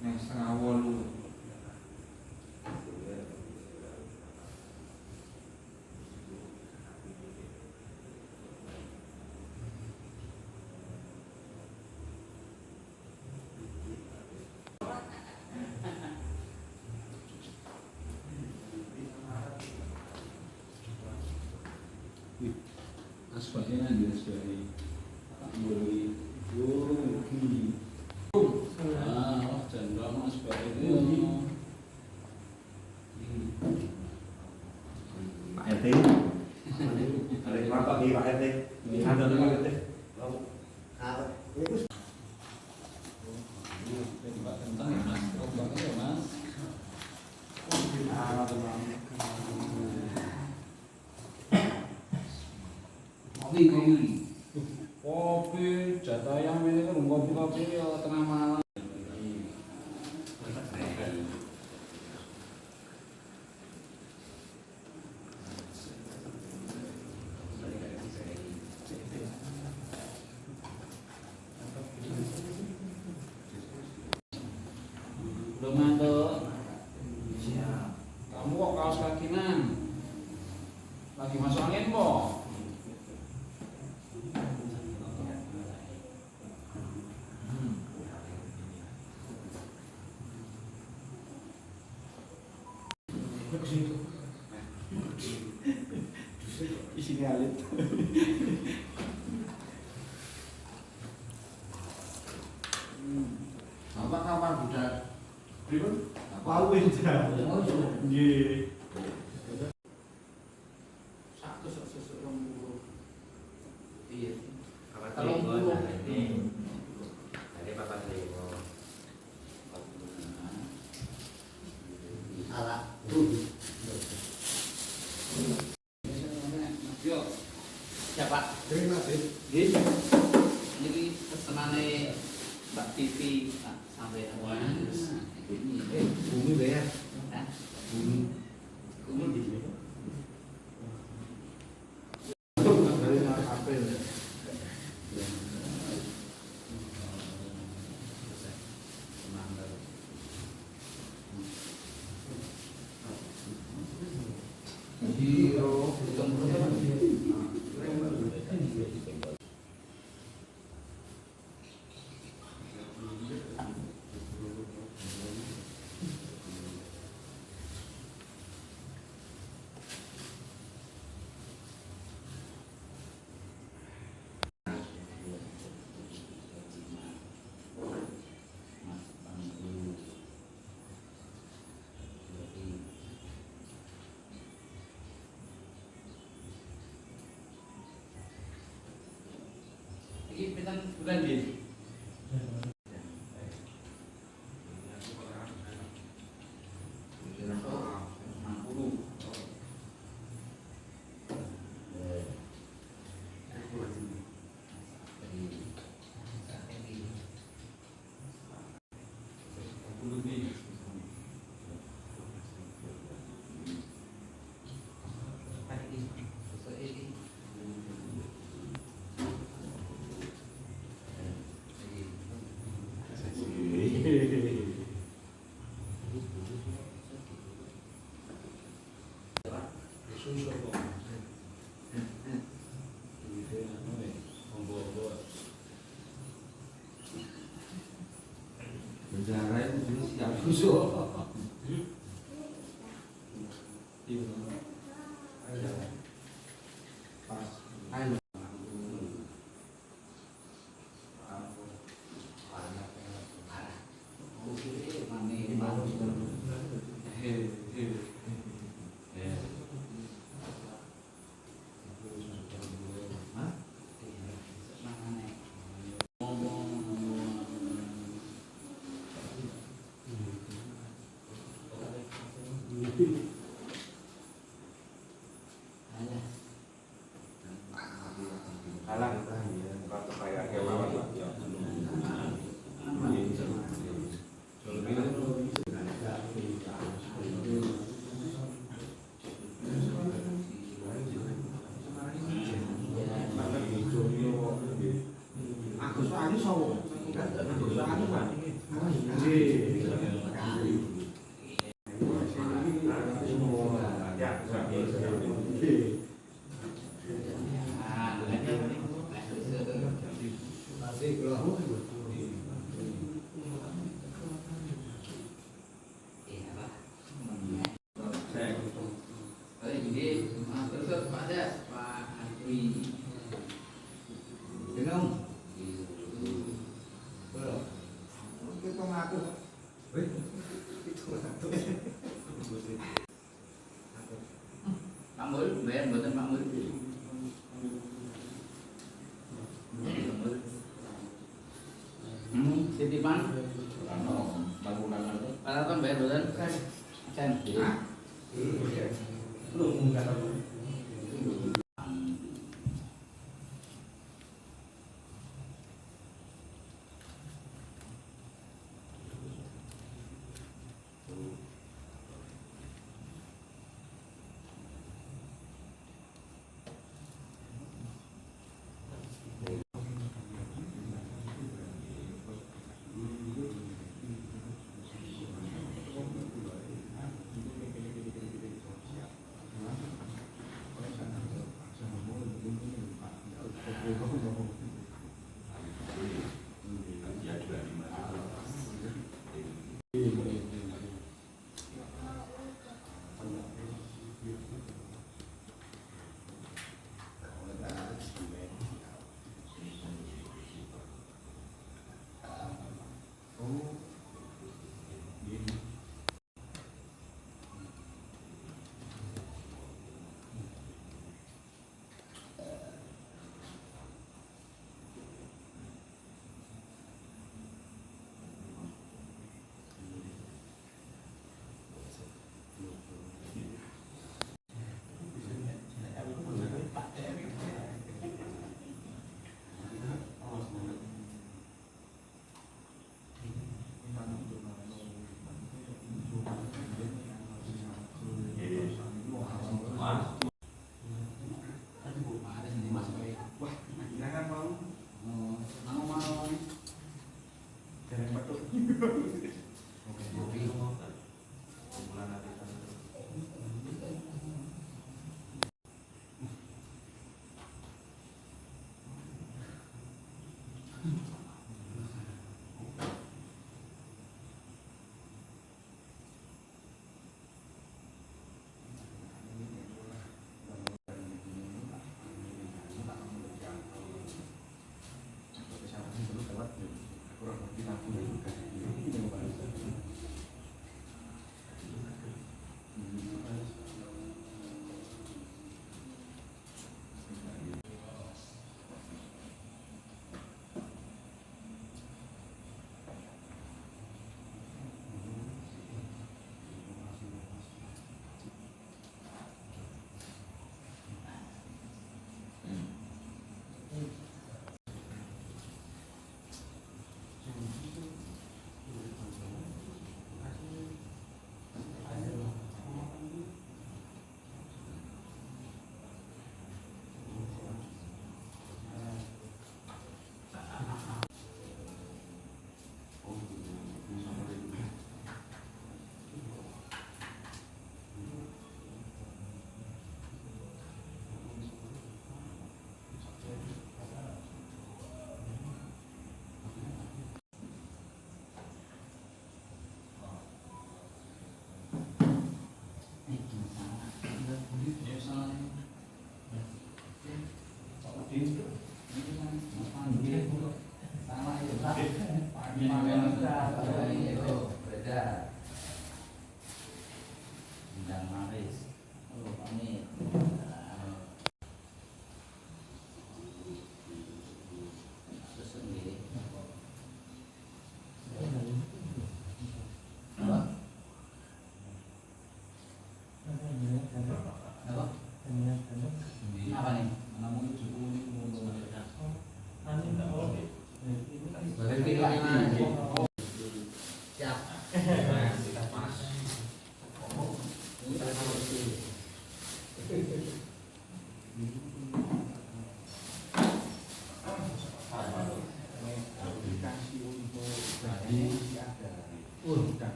yang setengah wolu. Asbaknya nanti asbaknya tak boleh gini jangan lama asbak itu Pak RT ada apa nih Pak RT ada Pak RT Pak kentang ya mas, obatnya ya mas kopi jatah yang ini kan kopi ya tengah malam. Belum ngantuk. Kamu kok kaos kakinan? Lagi masuk angin kok? isinya alit Apa kabar budak? Pripun? pawin dah nggih Satu sesuk 20. Iya. Kalau ini ada papan lego ala Yo. Siapa? terima kasih Nggih. Niki pesenane Mbak Pipi sampai bumi bayar bumi Kumul di sini. dari April Iki pinten bulan nggih? penjara itu siap halang waktu kayak kemauan Pak ya Agus Pak Agus sawo Agus Pak Agus Makmur, bayar buatan makmur. Titipan. Bangunan itu. Kalau kan bayar buatan. Kan. Belum enggak tahu.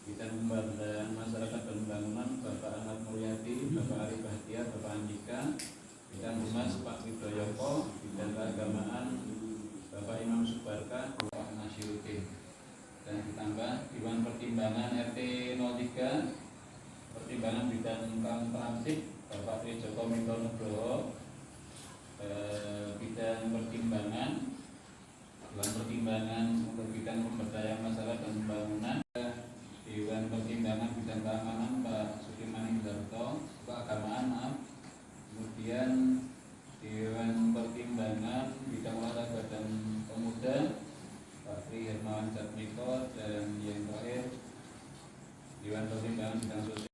Bidang Pemberdayaan Masyarakat dan Pembangunan Bapak Ahmad Mulyadi, Bapak Arif Bahtiar, Bapak Andika. Bidang Humas Pak Widoyoko. Bidang Keagamaan Bapak Imam Subarka, Bapak Nasyuruddin. Dan ditambah Dewan Pertimbangan RT 03, Pertimbangan Bidang Transip Bapak Tri Joko Minto Nugroho, Bidang Pertimbangan Dewan Pertimbangan untuk Bidang Pemberdayaan Masyarakat dan Pembangunan, Dewan Pertimbangan Bidang Keamanan Pak Sukimani Darto, Keagamaan maaf, kemudian Dewan Pertimbangan Bidang Olahraga dan Pemuda Pak Tri Hermawan Jatmiko, dan yang terakhir Dewan Pertimbangan Bidang Sosial.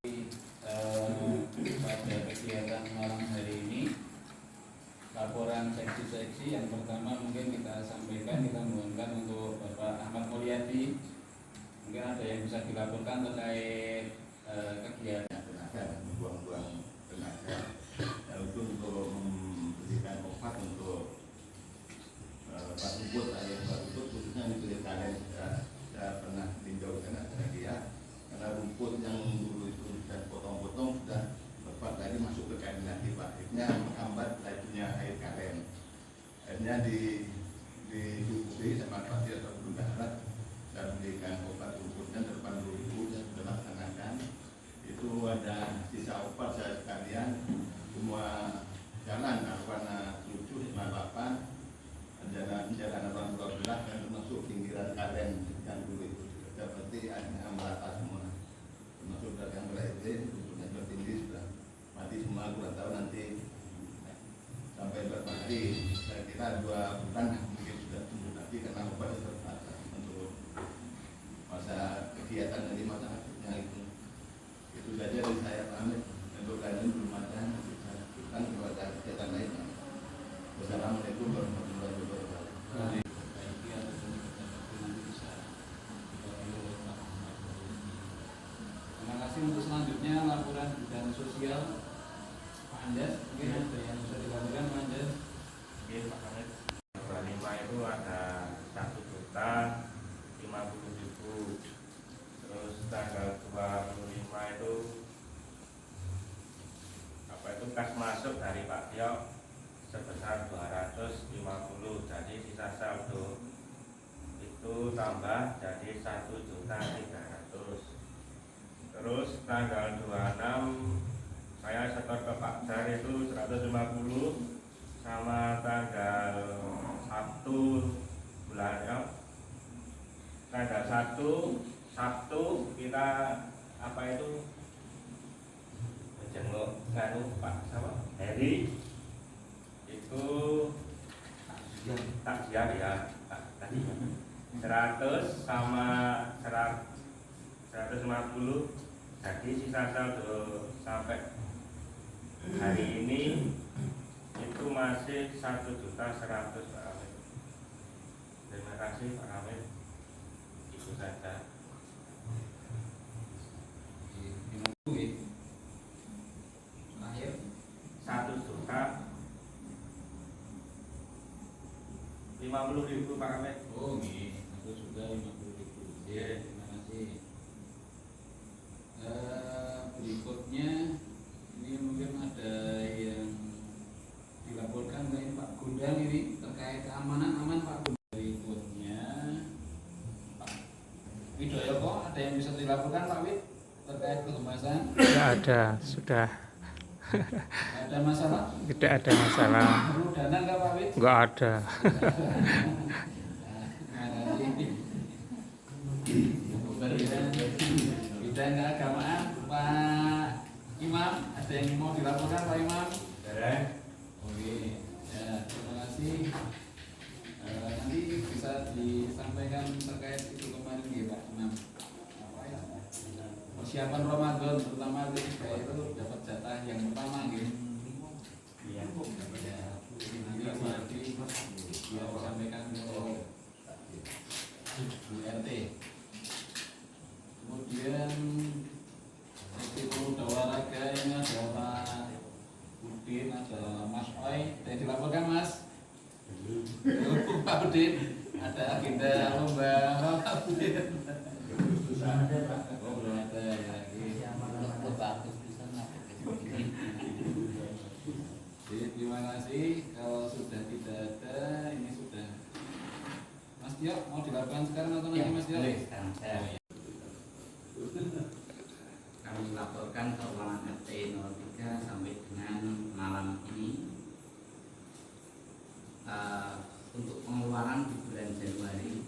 Pada kegiatan malam hari ini laporan seksi-seksi yang pertama mungkin kita sampaikan, kita mohonkan untuk Bapak Ahmad Mulyadi, mungkin ada yang bisa dilaporkan terkait kegiatan tenaga, membuang-buang tenaga untuk memberikan obat untuk Pak Luput, alias Pak Luput, khususnya di kulit kalian saya pernah tinjau sana dia, karena rumput yang dulu itu sudah potong-potong sudah lebat lagi masuk ke kain lagi Pak, akhirnya menghambat lajunya air karen. Akhirnya dihubungi sama Pasir atau Gunung Darat dan memberikan obat rumputnya 80.000 yang sudah laksanakan. Itu ada sisa obat saya sekalian, semua jalan Arwana 7, 58, jalan Arwana 12 dan termasuk pinggiran karen yang dulu itu seperti hanya merata semua, termasuk dari yang berlain rumputnya bertinggi sudah mati semua. Kurang tahu nanti sampai berapa hari, saya kira 2 bulan mungkin sudah tumbuh lagi karena obat terbatas untuk masa kegiatan dari masa akhirnya itu. Itu saja dari saya pamit. Untuk lain belum ada, kita lanjutkan kepada kegiatan lainnya. Wassalamualaikum warahmatullahi wabarakatuh. Terima kasih. Untuk selanjutnya laporan bidang sosial Pak Anjas, mungkin ada yang bisa dilaporkan Pak Anjas? Oke Pak Hamid. Nomor 5 itu ada 1.050.000. Terus tanggal 25 itu kas masuk dari Pak Tio sebesar 250, jadi sisa saldo itu tambah jadi 1.300.000. Terus tanggal 26 saya setor ke Pak Jar itu 150, sama tanggal Sabtu bulannya tanggal 1 Sabtu kita apa itu jenguk kanu Pak sama Heri itu takziah ya tadi 100 sama 150, jadi sisa saldo sampai hari ini itu masih 1.100.000 Pak Hamid. Terima kasih Pak Hamid. Itu saja. Terakhir 1.050.000 Pak Hamid. oh nih 1.050.000. Ya, terima kasih. Berikutnya ini mungkin ada yang dilaporkan dari Pak Gundang ini terkait keamanan aman Pak Gundang. Berikutnya Pak Widoyoko, ada yang bisa dilaporkan Pak Wid terkait kegemasan? Tidak ada, sudah Ada masalah? tidak ada masalah. Perlu dana nggak Pak Wid? Enggak ada. Bidang keagamaan Pak Imam, ada yang mau dilaporkan Pak Imam? Oke, ya, terima kasih. Nanti bisa disampaikan terkait itu kemarin ya Pak Imam. Persiapan Ramadan terutama itu dapat jatah yang pertama gitu. Iya. Nanti dia disampaikan ke Bu RT. Kemudian itu Dawaraga ini ada Pak Udin, ada Mas Oi. Ada yang dilaporkan Mas? Pak Udin, ada agenda lomba Pak Udin. keuangan RT 03 sampai dengan malam ini. Untuk pengeluaran di bulan Januari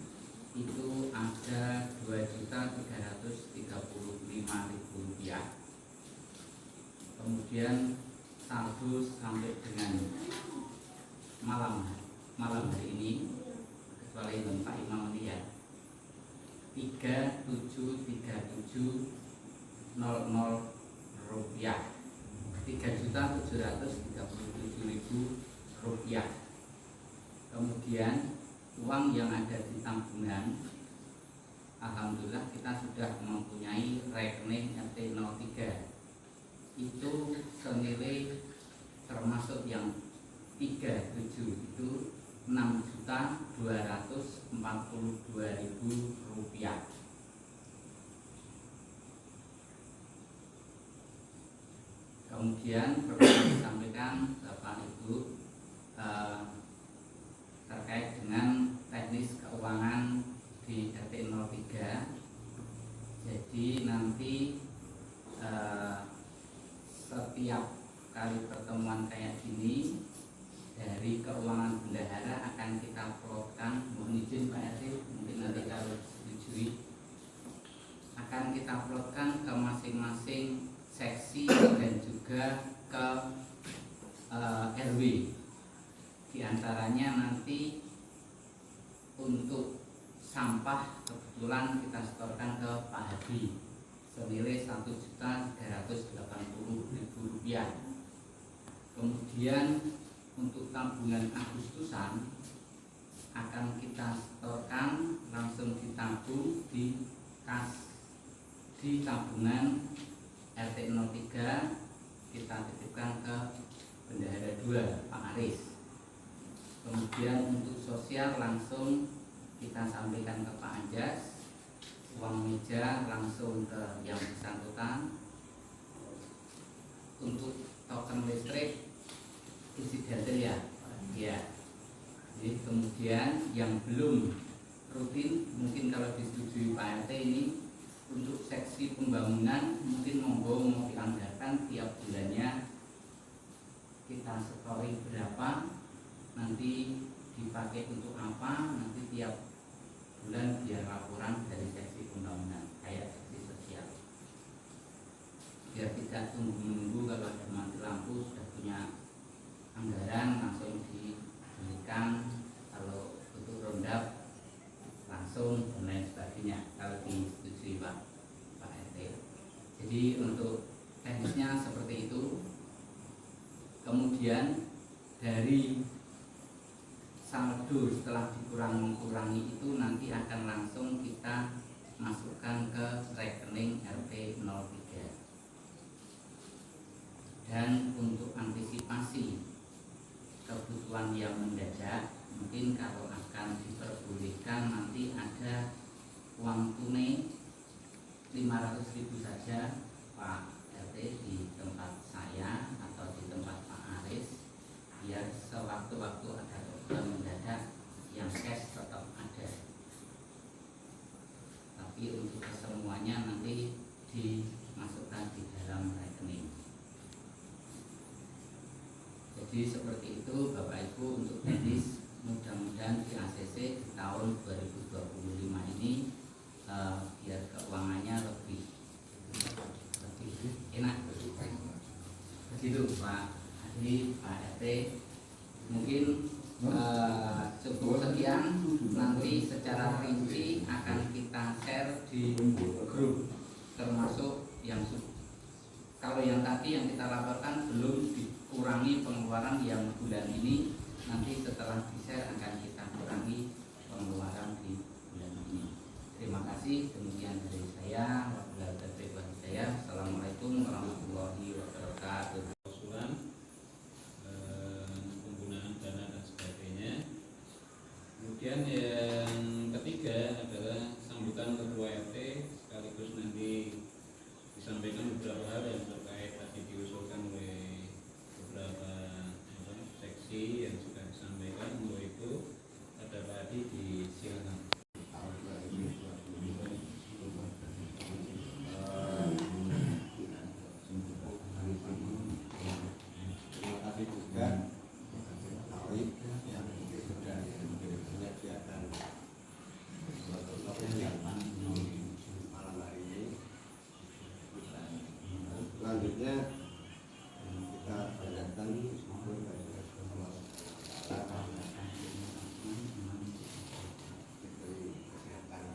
itu ada Rp2.335.000. Kemudian saldo sampai dengan malam hari ini, kecuali Pak Imam ini ya, 3.737.00 rupiah, Rp3.737.000. Kemudian uang yang ada di tabungan, alhamdulillah kita sudah mempunyai rekening RT 03 itu senilai, termasuk yang 37 itu Rp6.242.000. Kemudian perlu disampaikan Bapak Ibu terkait dengan teknis keuangan di RT 03. Jadi nanti setiap kali pertemuan kayak gini dari keuangan bendahara akan kita plotkan, mohon izin Pak RT, mungkin nanti kalau disetujui akan kita plotkan ke masing-masing seksi dan juga ke RW. Di antaranya nanti untuk sampah kebetulan kita setorkan ke Pak Hadi senilai Rp1.380.000. Kemudian untuk tabungan Agustusan akan kita setorkan, langsung ditabung di kas di tabungan RT 03, kita titipkan ke Bendahara 2 Pak Aris. Kemudian untuk sosial langsung kita sampaikan ke Pak Anjas, uang meja langsung ke yang bersangkutan. Untuk token listrik insidental ya, ya. Jadi kemudian yang belum rutin, mungkin kalau disetujui Pak RT ini untuk seksi pembangunan mungkin monggo mau dianggarkan tiap bulannya kita setori berapa, nanti dipakai untuk apa, nanti tiap bulan biar laporan dari seksi pembangunan kayak seksi sosial, biar tidak tunggu-menunggu. Kalau ada mati lampu sudah punya anggaran langsung diberikan, kalau untuk rondap langsung dan lain sebagainya kalau disetujui Pak RT. Jadi untuk teknisnya seperti itu. Kemudian dari saldo setelah dikurangi itu nanti akan langsung kita masukkan ke rekening RT 03. Dan untuk antisipasi kebutuhan yang mendadak, mungkin kalau akan diperbolehkan nanti ada uang tunai 500.000 saja Pak RT di tempat saya atau di tempat Pak Aris, biar sewaktu-waktu ada kebutuhan mendadak yang cash tetap ada. Tapi untuk kesemuanya nanti dimasukkan di dalam rekening. Jadi seperti itu Bapak Ibu untuk teknis. Mudah-mudahan di ACC di tahun 2025 ini biar keuangannya lebih enak. Begitu Pak Hadi, Pak RT. Mungkin cukup sekian. Nanti secara rinci akan kita share di grup, termasuk yang kalau yang tadi yang kita laporkan belum dikurangi pengeluaran yang bulan ini, nanti setelah di-share akan kita kurangi pengeluaran di bulan ini. Terima kasih. Demikian dari saya. Assalamualaikum warahmatullahi wabarakatuh. Usulan penggunaan dana dan sebagainya. Kemudian yang ketiga adalah sambutan ketua RT, sekaligus nanti disampaikan beberapa hal yang terkait tadi diusulkan oleh beberapa seksi yang sudah disampaikan. Untuk itu ada Pak Adi, disilakan. Tahun 2025 sebenarnya kita tanyakan meskipun dari Allah Taala diberi kesehatan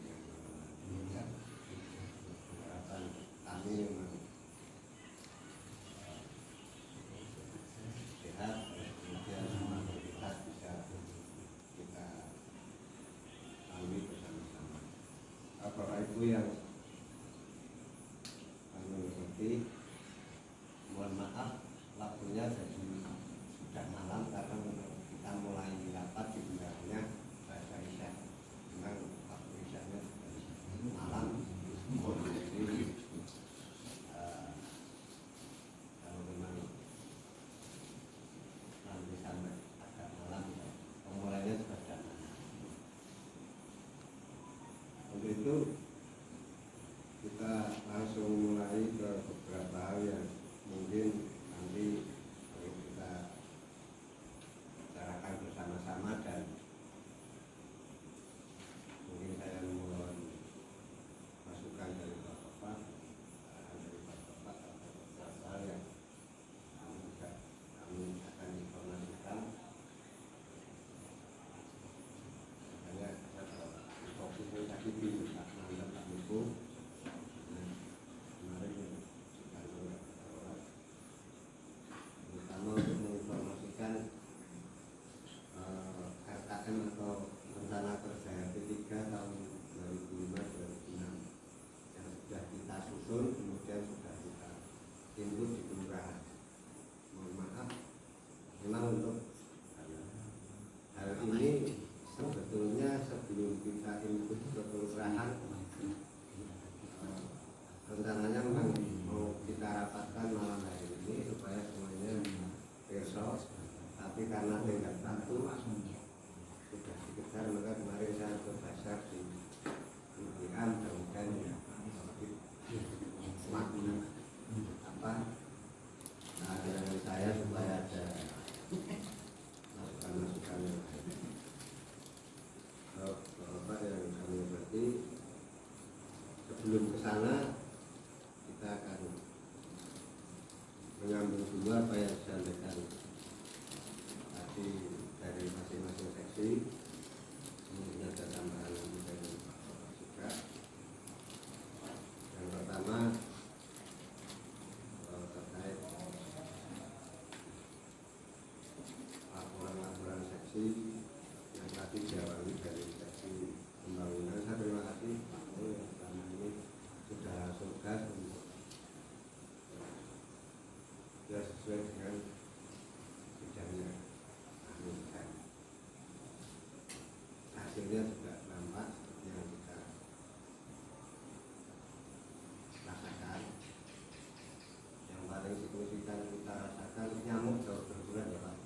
yang harapan kami memang sehat, kemudian semua aktivitas bisa kita lalui bersama-sama. Bapak Ibu yang kami hormati, mohon maaf waktunya jadi sudah malam karena kita mulai rapat sebenarnya bahasa Isya. Memang waktu Isyanya malam, jadi kalau memang nanti sampai agak malam, pemulainya sudah jalan. Untuk itu kita langsung mulai ke beberapa hal yang mungkin nanti perlu kita bicarakan bersama-sama, dan mungkin saya mohon masukan dari Bapak-Bapak, dari Bapak-Bapak atau beberapa hal yang kami akan informasikan. Makanya fokusnya tadi di Pak Mandap Pak Ibu. Terutama untuk menginformasikan RKM atau Rencana Kerja RP3 tahun 2005-2006 yang sudah kita susun, kemudian sudah kita input di kelurahan. Mohon maaf, memang untuk hal ini sebetulnya sebelum kita input ke kelurahan, rencananya memang mau kita rapatkan malam hari ini supaya semuanya besok, tapi karena tinggal waktu sudah dikejar, maka kemarin saya berbasar di UGM, dan semakin dengan saya supaya ada masukan-masukan yang baik. Bapak yang kami hormati, sebelum ke sana kita akan menyambung dulu apa yang disampaikan tadi dari masing-masing seksi. Mungkin ada tambahan dari Bapak juga. Yang pertama terkait laporan-laporan seksi yang tadi diawali dari seksi pembangunan. Saya terima kasih Pak Mo yang selama ini sudah langsung gas untuk ya sesuai dengan bidangnya. Dan hasilnya juga nampak seperti yang kita rasakan. Yang paling signifikan kita rasakan nyamuk jauh berkurang ya Pak.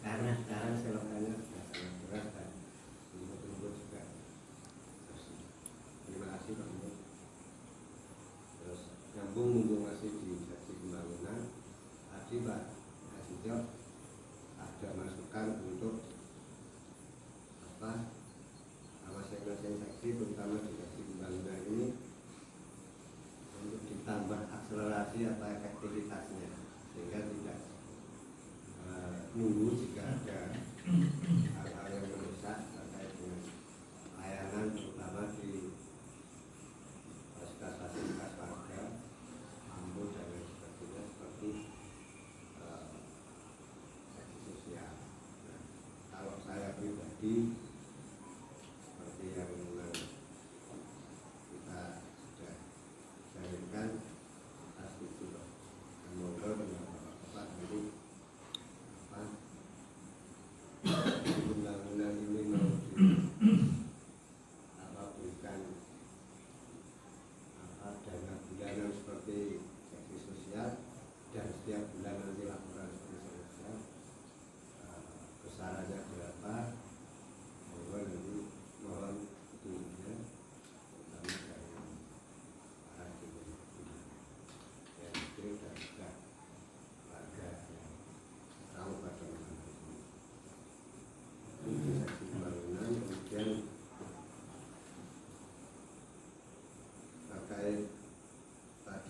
Karena sekarang selokannya sudah sangat berat dan rumput-rumput juga bersih. Terima kasih Pak Mo. Terus nyambung mumpung masih di seksi pembangunan, tadi Pak Kasih ada masukan untuk masing-masing seksi, terutama di seksi pembangunan ini, untuk ditambah akselerasi atau efektivitasnya, sehingga tidak nunggu jika ada hal-hal yang mendesak terkait dengan layanan, terutama di fasilitas warga, lampu dan lain sebagainya, seperti seksi sosial. Nah, kalau saya pribadi, seperti yang memang kita sudah jarinkan, kita setuju. Semoga dengan Bapak nanti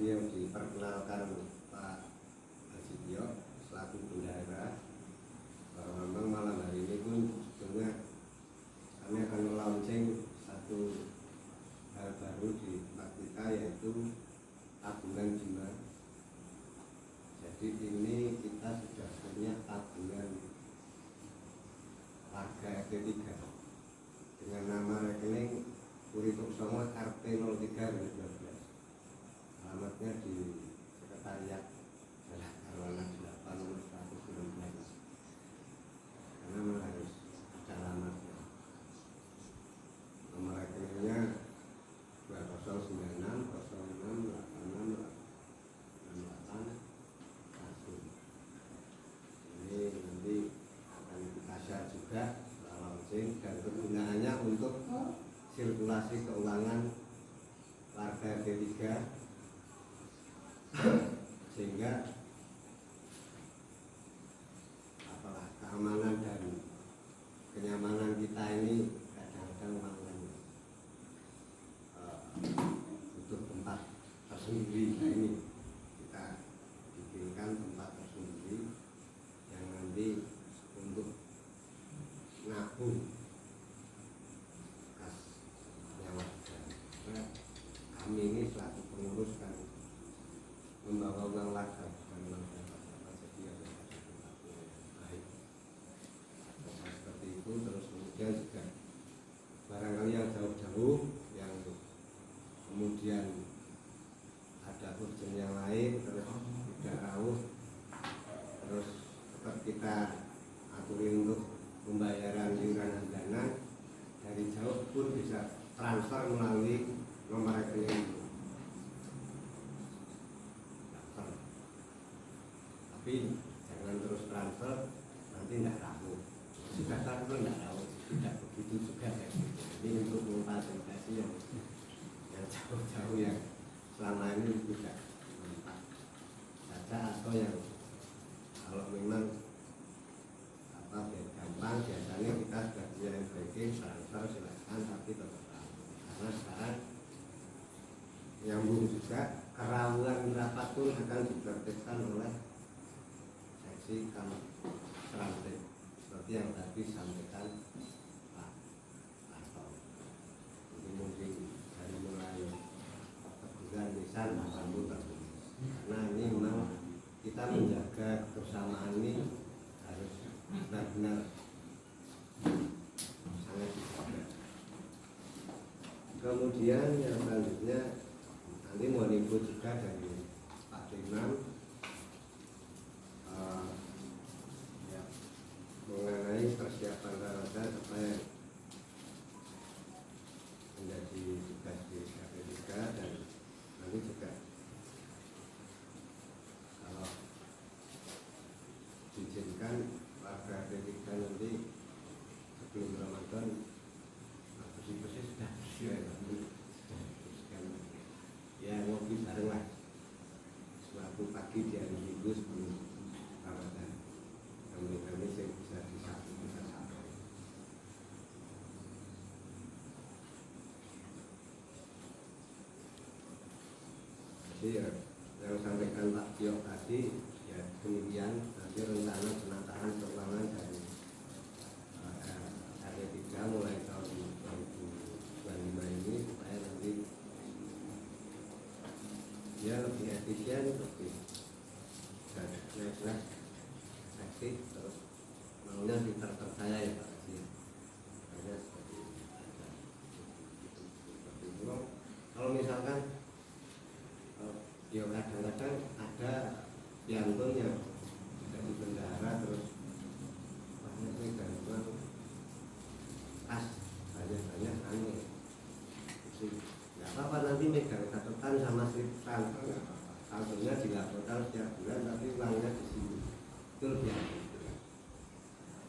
yang diperkenalkan Pak Hasibio selaku bendahara, bahwa memang malam hari ini pun sebetulnya kami akan melaunching satu hal baru di tempat kita, yaitu tabungan jimat. Jadi ini kita sudah punya tabungan warga RT 3 dengan nama rekening Purituk Songo RT 03/2012. Alamatnya di Sekretariat Jalan Arwana 8 nomor 119. Karena memang harus ada alamatnya. Nomor rekeningnya 2096 06 86 68 1. Ini nanti akan kita share juga setelah launching, dan kegunaannya untuk sirkulasi keuangan warga RT 3 sehingga apalah keamanan dan kenyamanan kita ini kadang-kadang memang butuh tempat tersendiri. Nah, ini kita bikinkan tempat tersendiri yang nanti untuk nabung kas warga. Nah, kami ini selaku pengurus kan membawa uang warga, bukan uang siapa-siapa, jadi harus ada tempatnya yang baik. Nah, seperti itu. Terus kemudian juga barangkali yang jauh-jauh yang kemudian ada urgen yang lain, terus tidak rawuh, terus tetap kita aturin untuk pembayaran iuran dana dari jauh pun bisa transfer melalui nomor rekening itu. Tapi jangan terus transfer, nanti tidak rawuh. Sudah transfer tidak rawuh, tidak begitu juga ya. Ini untuk memfasilitasi yang jauh-jauh yang selama ini tidak mempat saja, atau yang kalau memang biar gampang, biasanya kita sudah punya yang banking, transfer silakan, tapi tetap rawuh. Karena sekarang nyambung juga, kerawuan rapat pun akan ditertibkan oleh seksi Kamtrantik seperti yang tadi disampaikan Pak Arto. Jadi mungkin dari mulai teguran lisan maupun tertulis, karena ini memang kita menjaga kebersamaan ini harus benar-benar sangat dijaga. Kemudian yang selanjutnya nanti mau input juga dari Pak Imam ya, mengenai persiapan Raroda supaya menjadi tugas di KPK, dan nanti juga kalau diizinkan warga KPK nanti sebelum Ramadan bersih-bersih sudah bersih ya, ya ngopi bareng lah suatu pagi di hari Minggu sebelum Ramadan. Kami saya bisa sampai. Jadi ya, yang sampaikan Pak Tio tadi ya demikian. Nanti rencana penataan keuangan dari RT 3 mulai tahun 2025 ini supaya nanti ya lebih efisien, lebih jelas, efektif, terus maunya terpercaya ya Pak Haji. Hanya seperti itu. Kalau misalkan ya kadang-kadang ada piantun yang jadi bendahara terus banyak gangguan pas banyak aneh. Nggak apa-apa, nanti megang catatan sama slip transfer nggak apa-apa. Saldonya dilaporkan setiap bulan, tapi uangnya di sini. Itu lebih adil.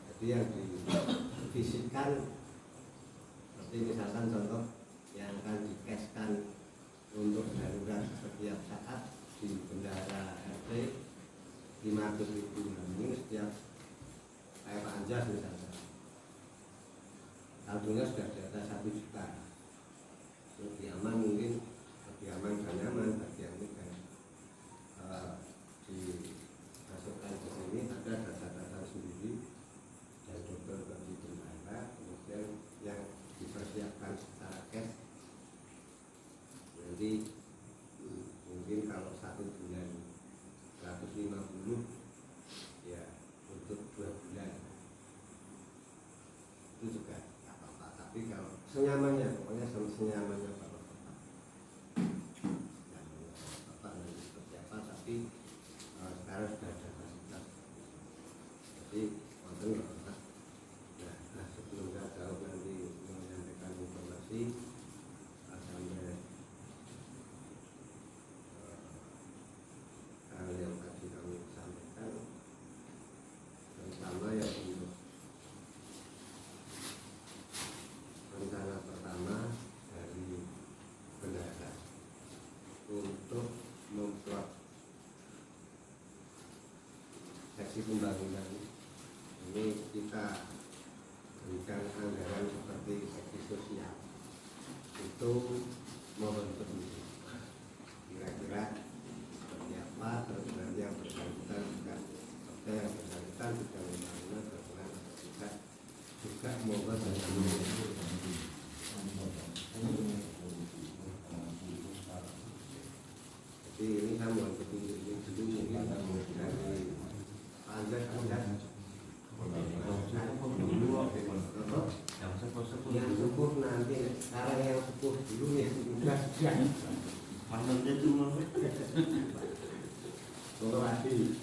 Jadi yang difisikkan seperti misalkan contoh yang akan dikeskan untuk darurat setiap saat di bendahara RT 500.000 ini setiap kayak Pak Anjas misalnya, saldonya sudah di atas 1 juta. Lebih aman, mungkin lebih aman dan nyaman bagi yang megang. senyamannya, pokoknya senyamannya Bapak. Bapak nanti seperti apa, tapi sekarang sudah ada fasilitas. Jadi wonten nggak Bapak. Nah, sebelum saya jawab nanti menyampaikan informasi sampai hal yang tadi kami sampaikan, terutama yang untuk rencana pertama dari bendahara untuk membuat seksi pembangunan ini kita berikan anggaran seperti seksi sosial itu mohon petunjuk kira-kira seperti apa, terus nanti yang bersangkutan juga pembangunan berkenan juga mohon petunjuk. Jadi ini saya mohon petunjuk ini dulu mungkin dari Anda yang sepuh nanti, sekarang yang sepuh dulu ya sudah Mantannya cuma Bapak Adi.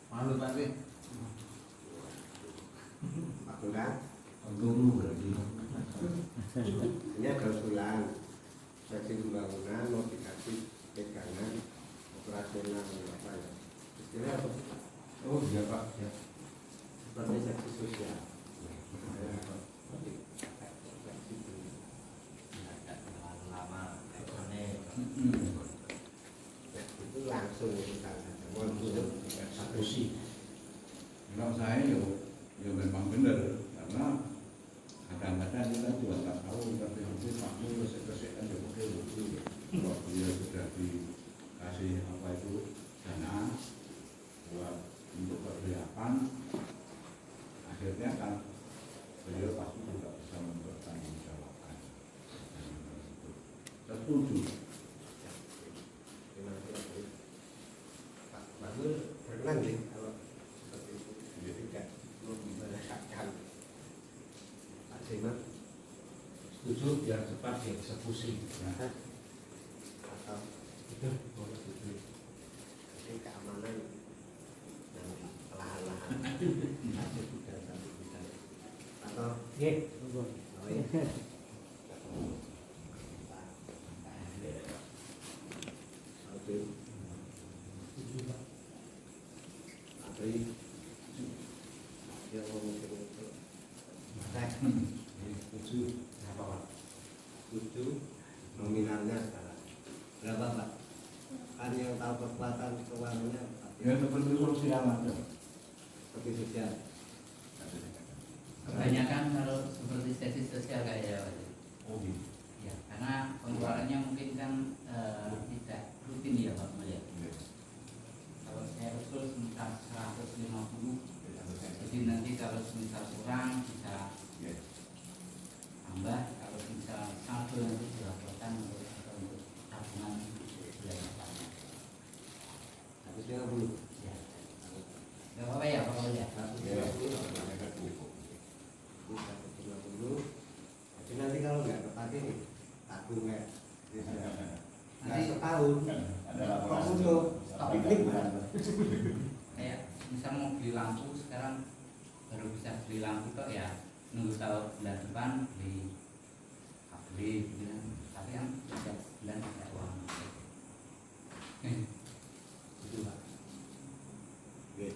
Malu Pak Dik. Pak Bundang, tunggu berarti. ini ada usulan seksi pembangunan mau dikasih pegangan operasional apa ya? Istilahnya apa? Oh iya Pak, ya. Seperti seksi sosial. Itu langsung kita Satu sih. Kalau saya ya memang benar karena kadang-kadang kita juga nggak tahu tapi nanti makmur kesehatan ya mungkin kalau dia sudah dikasih apa itu dana buat untuk persiapan akhirnya kan beliau pasti juga bisa mempertanggungjawabkan. Setuju. Pak Bahlul berkenan ya kalau seperti itu tidak memperhatikan Pak Simak Setuju biar cepat dieksekusi. Nah, atau itu boleh setuju. Jadi keamanan dan perlahan-lahan masih tidak satu bidang atau oh iya. Oke. Apri yang ngomong itu setuju. Apa Pak? setuju nominalnya sekarang berapa Pak? Kan yang tahu kekuatan keuangannya Pak. Ya seperti sosial aja. Seperti sosial. Kebanyakan kalau seperti seksi sosial kayak Pak. Oh gitu. Ya, karena pengeluarannya mungkin kan tidak rutin ya Pak ya. Kalau saya usul sekitar 150, jadi nanti kalau misal kurang bisa tambah, kalau misal satu nanti dilaporkan untuk tabungan biaya panen. 150. Ya, nggak apa-apa ya Pak ya. 150. Jadi nanti kalau nggak kepake nih, tabung kayak nggak setahun. Kok untuk piknik bukan? Kayak misal mau beli lampu sekarang baru bisa beli lampu kok ya, nunggu tahun bulan depan beli gitu kan. Tapi yang setiap bulan ada uang. Itu Pak. Oke.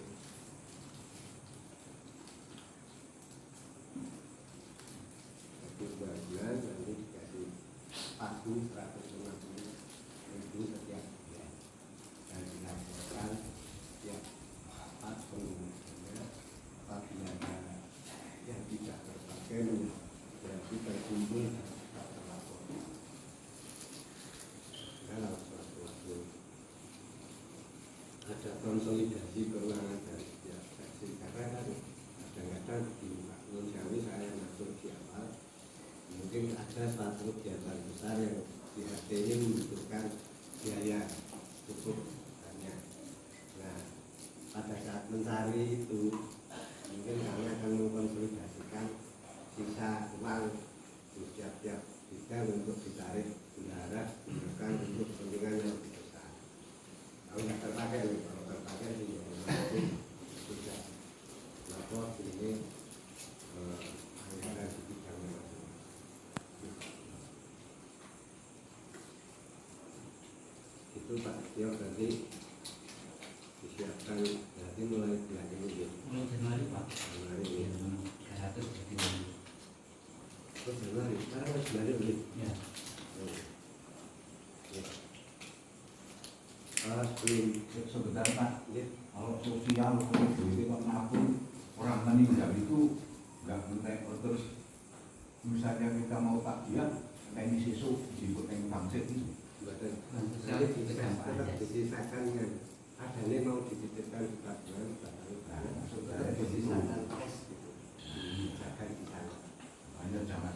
Jadi bulan nanti dikasih pagu 150.000 setiap bulan dan dilaporkan setiap rapat penggunaannya apabila ada yang tidak terpakai berarti terkumpul dan terlapor. Kalau suatu ada konsolidasi keuangan dari setiap seksi karena kan kadang-kadang di Makmur Jawi saya masuk di awal mungkin ada suatu kegiatan besar yang di RT ini membutuhkan biaya cukup banyak. Nah pada saat mencari itu mungkin kami akan mengkonsolidasikan sisa uang di setiap bidang untuk ditarik bendahara bukan untuk kepentingan yang lebih besar. Kalau nggak terpakai, kalau terpakai sih ya sudah lapor ini anggaran di bidangnya masing-masing. Itu Pak Tio tadi disiapkan nanti mulai bulan ini. Mulai Januari Pak. Januari ini. 300 jadi. Oh Januari, sekarang Januari beli. Ya. Sebelum Sebentar Pak, ya, kalau sosial kalau itu kan nabung orang meninggal itu nggak penting terus misalnya kita mau takbiah ini sisuk disebut yang bangsit itu betul. Sosial Nanti itu gampang tetap aja. disisakan kan. Ada nih mau dititipkan di tabungan, tetap disisakan tes gitu. Disisakan di sana. hanya jangan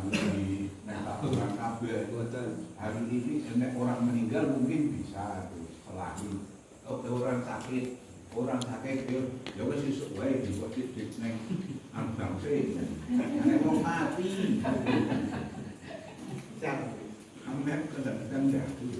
di tabungan kabel. Betul. Hari ini orang meninggal mungkin bisa tuh selagi orang sakit ya wis sesuk wae diposisi ning bangsit. Nek wong mati Siap. sampai kadang-kadang jatuh.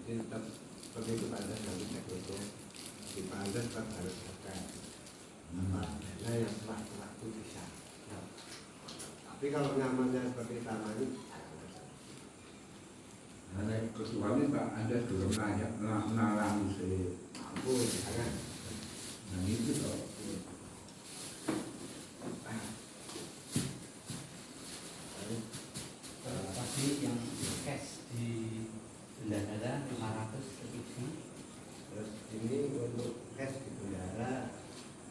Jadi tetap seperti itu Pak Andas nanti cek itu di Pak Andas tetap harus pakai dana yang sewaktu-waktu bisa. Tapi kalau nyamannya seperti taman ini Nah, kecuali Pak Anda belum nalami mampu di sana. nah itu toh. Tadi yang cash di bendahara 500 lebih. Terus ini untuk cash di bendahara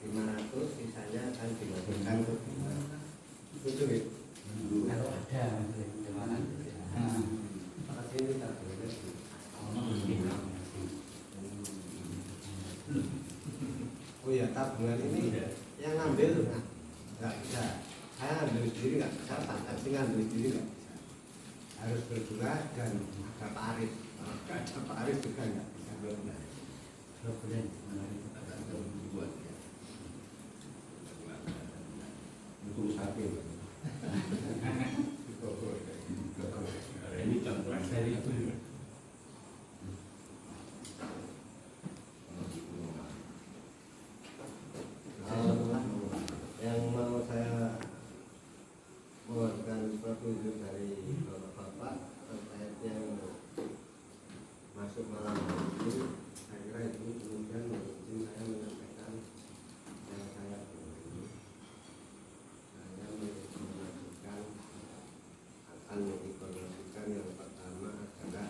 500, sisanya akan dimasukkan ke bunga. Itu ya. Kalau ada maksudnya 500. Pasti ini tabungannya di oh ya tabungan ini yang ngambil nggak bisa. Saya ngambil sendiri nggak bisa, transaksi ngambil sendiri nggak bisa. Harus berdua dan ada Pak Arif. Ada Pak Arif juga nggak bisa belum. Problem. Untuk sakit. Ini contoh Dari itu. Yang mau saya mohonkan petunjuk dari Bapak terkait yang masuk malam hari ini, saya kira itu kemudian izin saya menyampaikan yang saya ini. Saya mengajukan akan menginformasikan yang pertama adalah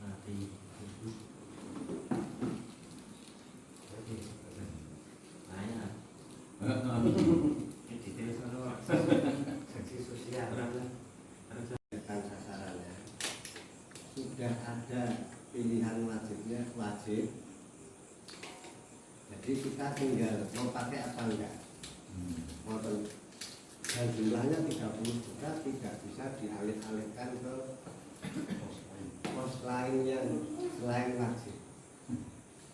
Mati. seksi sosial tentang sasarannya sudah ada pilihan wajibnya wajib, jadi kita tinggal mau pakai apa enggak mau dan jumlahnya 30 juta tidak bisa dialih-alihkan ke pos lain yang selain wajib.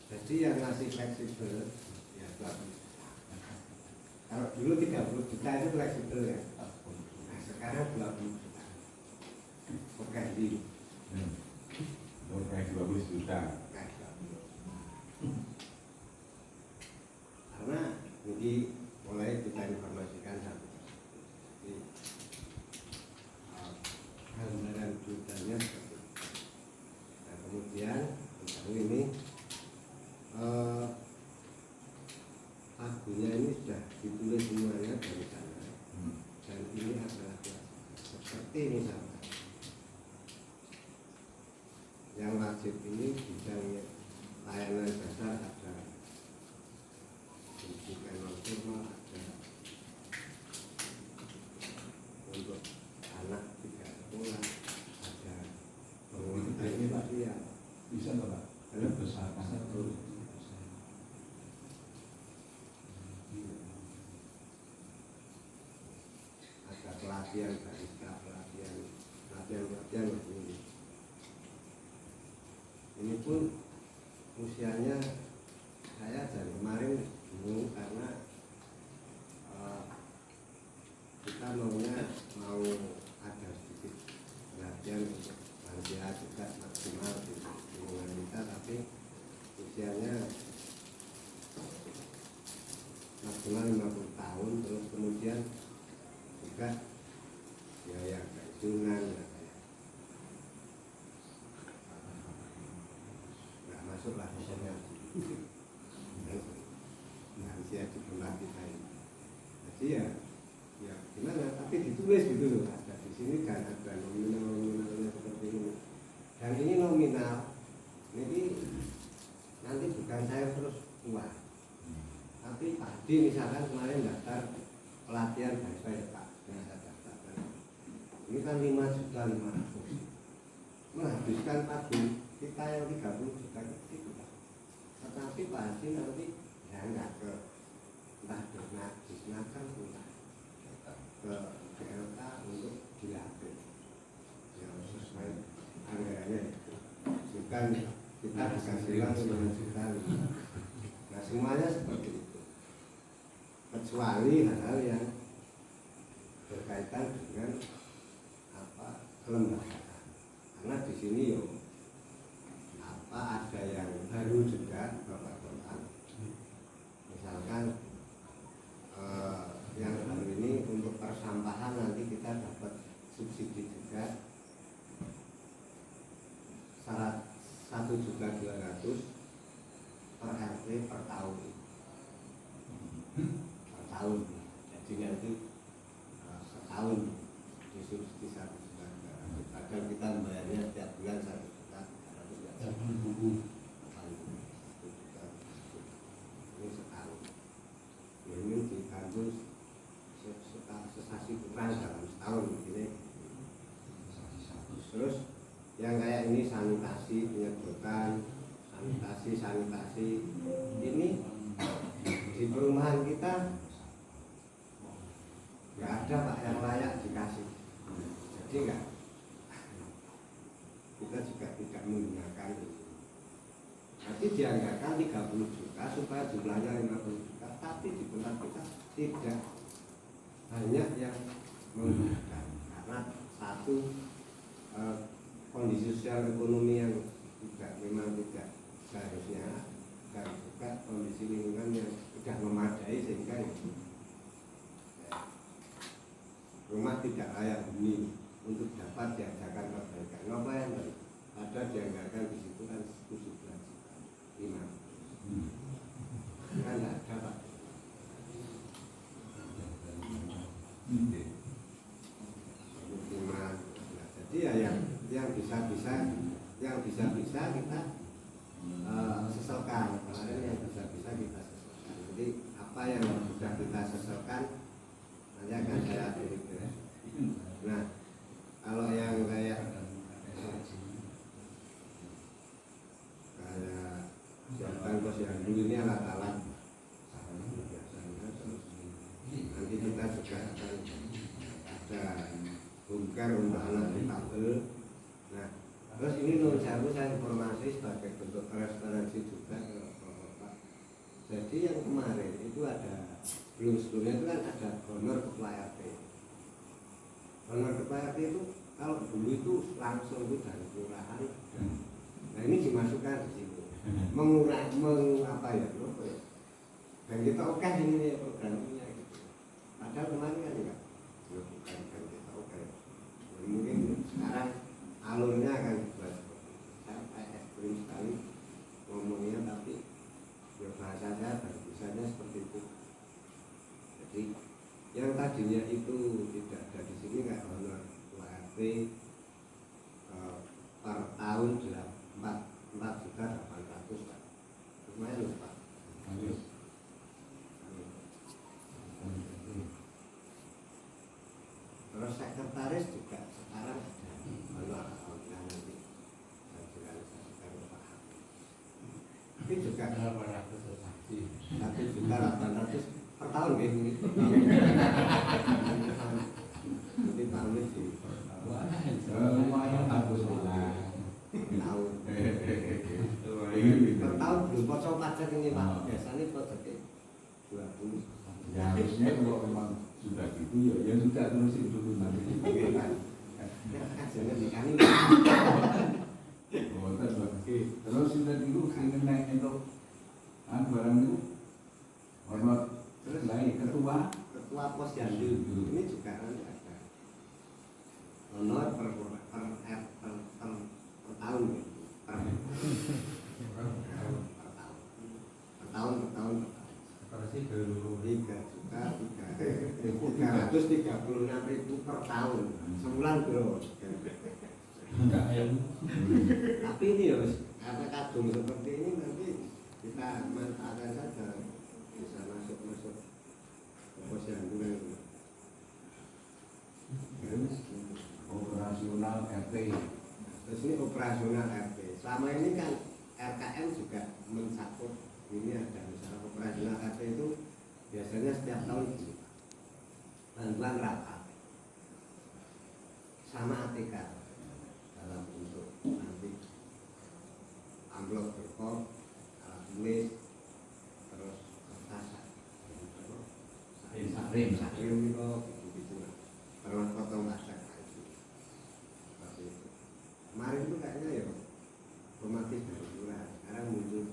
Jadi yang masih fleksibel ya 20 juta. Kalau dulu 30 juta itu fleksibel ya. Nah sekarang 20 juta. Oke di Kayak 12 juta. kayak 20. Karena ini mulai kita informasikan satu. Jadi gambaran dudanya seperti itu. Nah kemudian untuk ini lagunya ini sudah ditulis semuanya dari sana dan ini adalah seperti misalnya yang wajib ini bidang layanan dasar ada pendidikan non formal, ada untuk anak tidak sekolah, ada penguatan sosial. Bisa nggak Pak? Halo? Besar. pelatihan barista, pelatihan ini pun usianya saya dari kemarin bingung karena kita mau ada sedikit pelatihan untuk lansia juga maksimal di lingkungan kita, tapi usianya maksimal 50 tahun, terus kemudian juga biaya pensiunan nggak masuk lah misalnya lansia di tempat kita ini. Jadi ya gimana, tapi ditulis gitu loh, ada di sini dan ada nominalnya seperti ini, dan ini nominal, ini nanti bukan saya terus uang, tapi tadi misalkan kemarin daftar pelatihan bahasa ya Pak, yang saya daftarkan ini kan 5.500.000, menghabiskan tabung kita yang 30 juta itu Pak. Tetapi Pak Haji nanti ya enggak ke entah disnakan entah ke PLK untuk dilatih yang sesuai anggarannya itu, bukan kita dikasih uang 5 juta. Nah semuanya seperti itu, kecuali hal-hal yang berkaitan dengan kelembagaan, karena di sini ada yang baru juga Bapak-bapak, misalkan yang baru ini untuk persampahan nanti kita dapat subsidi juga 1.200.000 per RT per tahun. Jadi nanti setahun disubsidi 1.200.000, padahal kita membayarnya setiap bulan 1.300.000. Ini setahun. Ini dibantu sesasi kurang dalam setahun begini. Terus yang kayak ini sanitasi, penyedotan, sanitasi ini di perumahan kita nggak ada Pak yang layak dikasih, jadi nggak, kita juga tidak menggunakan itu. Nanti dianggarkan 30 juta supaya jumlahnya 50 juta, tapi di tempat kita tidak banyak yang menggunakan karena satu kondisi sosial ekonomi yang juga memang tidak seharusnya, dan juga kondisi lingkungan yang tidak memadai sehingga rumah tidak layak huni untuk dapat diadakan perbaikan. Apa yang ada dianggarkan di situ kan 17.500.000, kan tidak ada Pak. Jadi ya yang bisa kita seselkan, kemarin yang bisa kita seselkan. Jadi apa yang sudah kita seselkan nanti akan saya pilih. Nah kalau yang kayak jabatan posyandu ini alat-alat nanti kita juga akan ada bongkar untuk anak difabel. Nah terus ini menurut saya informasi sebagai bentuk transparansi juga ke Bapak. Jadi yang kemarin itu ada, belum sebelumnya itu kan ada honor ketua RT. Honor ketua RT itu kalau dulu itu langsung itu dari kelurahan. Nah ini dimasukkan di sini, dan kita oke ini programnya gitu. Padahal kemarin kan enggak, bukan kita oke. Mungkin sekarang alurnya akan dibuat seperti itu. Saya kayak ekstrim sekali ngomongnya, tapi ya bahasa saya dan bisanya seperti itu. Jadi yang tadinya itu tidak ada di sini kayak honor URT per tahun 4.800.000 Pak. Lumayan loh Pak. Terus sekretaris juga sekarang ada honor nanti saya realisasikan ke Pak. Tapi juga 1.800.000 per tahun ini. Jadi per tahun belum potong pajak ini Pak. Ah. Biasanya pajaknya 20. Ya harusnya kalau memang sudah gitu ya sudah terusin dulu nanti. Kajiannya di kami. Boten oke. Terus sudah dulu ingin naik untuk barang itu hormat terus lain ketua Posyandu ini juga nanti ada honor per tahun gitu. Per tahun. 3.336.000 per tahun sebulan bro. Tapi ini ya karena kadung seperti ini nanti kita manfaatkan saja, bisa masuk ke posyandu. operasional RT. Terus ini operasional RT. Selama ini kan RKM juga mencakup ini ada misalnya operasional RT itu biasanya setiap tahun gitu, bantuan rapat sama ATK dalam bentuk nanti amplop berkop, alat tulis, terus kertas, sakrim itu gitu, terus potong pajak itu. Seperti itu. Kemarin itu kayaknya ya otomatis dari lurah, sekarang muncul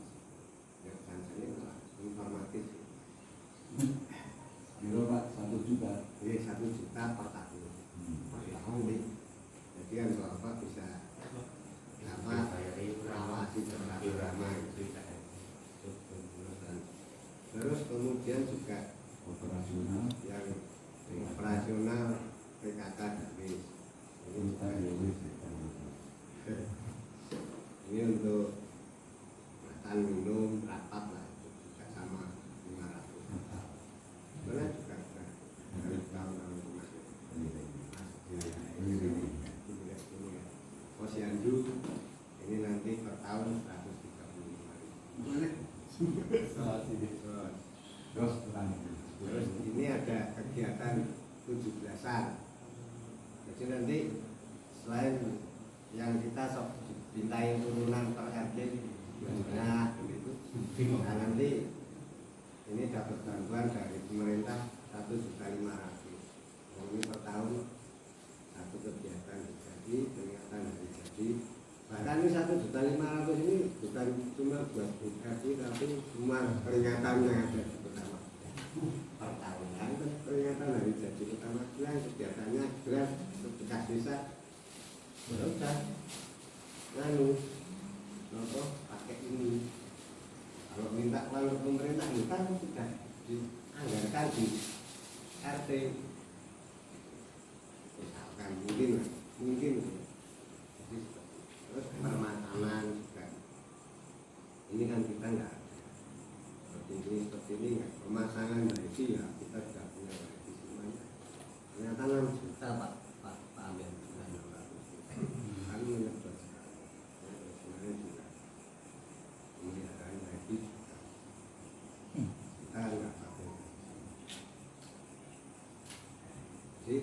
yang janjinya malah informatif. Kira Pak 1 juta. Ini 1 juta per tahun. Per tahun nih. Jadi kan Bapak bisa rawasi terhadap ramai. Terus kemudian juga Operasional yang operasional PKK habis. Ini untuk makan minum rapat lah itu juga sama 500. Sebenarnya juga dari tahun-tahun kemarin. Posyandu ini nanti per tahun 135.000. terus terang. Terus ini ada kegiatan 17-an. Jadi nanti selain yang kita sok pintai turunan per RT banyak gitu. Nah nanti ini dapat bantuan dari pemerintah 1.500.000. Ini per tahun satu kegiatan jadi peringatan hari jadi. Bahkan ini 1.500.000 ini bukan cuma buat RT tapi semua peringatan yang ada di pertama per tahun. Kan peringatan hari jadi pertama bulan kegiatannya jelas bekas desa. Udah lalu nopo pakai ini. Kalau minta uang pemerintah kita sudah dianggarkan di RT. Misalkan mungkin terus permakanan juga. Ini kan kita nggak ada seperti ini nggak pemasangan wifi ya kita sudah punya wifi semuanya. Ternyata 6 juta Pak Amir kan menyebut sebenarnya juga pemeliharaan wifi kita nggak pakai. Jadi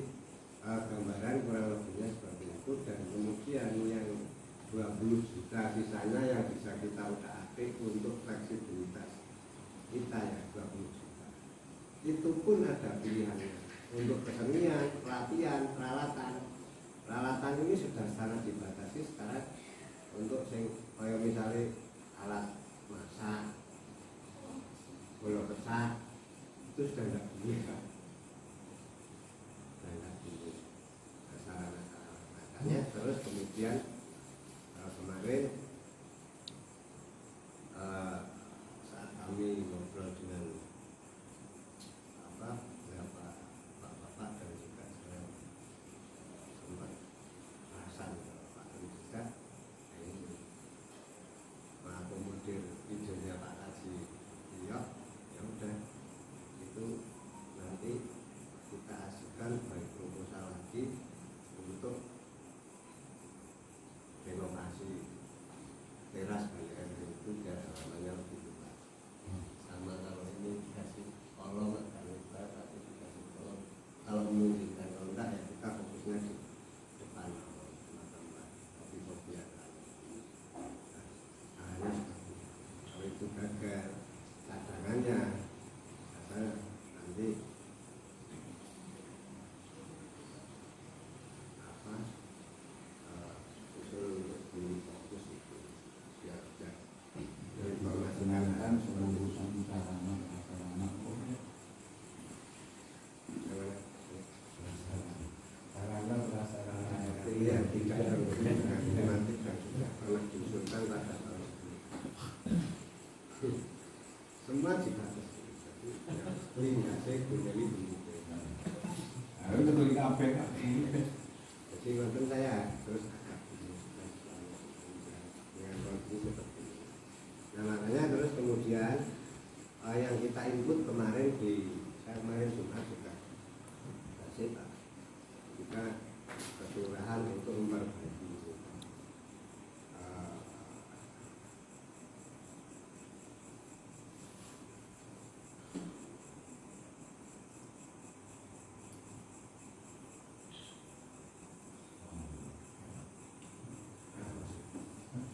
gambaran kurang lebihnya seperti itu dan kemudian yang 20 juta sisanya yang bisa kita utak-atik untuk fleksibilitas kita ya 20 juta. Itu pun ada pilihannya untuk kesenian, pelatihan, peralatan ini sudah sangat dibatasi sekarang untuk kayak misalnya alat masak, bola pecah itu sudah tidak bisa. Makanya terus kemudian kemarin saat kami ngobrol dengan beberapa bapak-bapak dan juga saya sempat perasan Pak juga ini mengakomodir idenya Pak Haji ya udah itu nanti kita ajukan baik proposal lagi untuk renovasi tidak terhubung dengan tematik dan sudah pernah diusulkan pada tahun ini. Semua dibatasi. Jadi saya kembali begitu. Harus betul kafe. Jadi mungkin saya terus agak dengan kondisi seperti ini. Nah makanya terus kemudian yang kita input kemarin kemarin Jumat juga kasih Pak kita kelurahan untuk memperbaiki